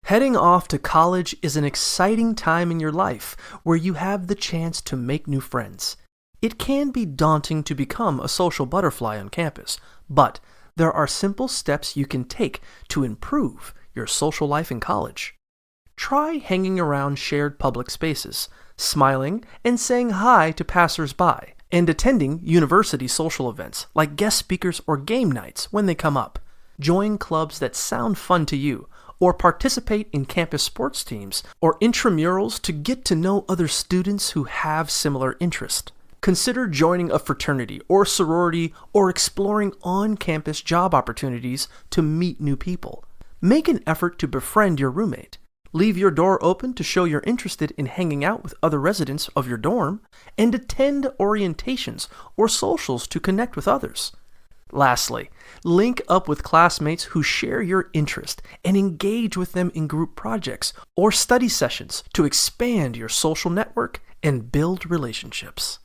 Heading off to college is an exciting time in your life where you have the chance to make new friends. It can be daunting to become a social butterfly on campus, but there are simple steps you can take to improve your social life in college. Try hanging around shared public spaces, smiling and saying hi to passers-by, and attending university social events like guest speakers or game nights when they come up. Join clubs that sound fun to you, or participate in campus sports teams or intramurals to get to know other students who have similar interests. Consider joining a fraternity or sorority or exploring on-campus job opportunities to meet new people. Make an effort to befriend your roommate. Leave your door open to show you're interested in hanging out with other residents of your dorm, and attend orientations or socials to connect with others. Lastly, link up with classmates who share your interest and engage with them in group projects or study sessions to expand your social network and build relationships.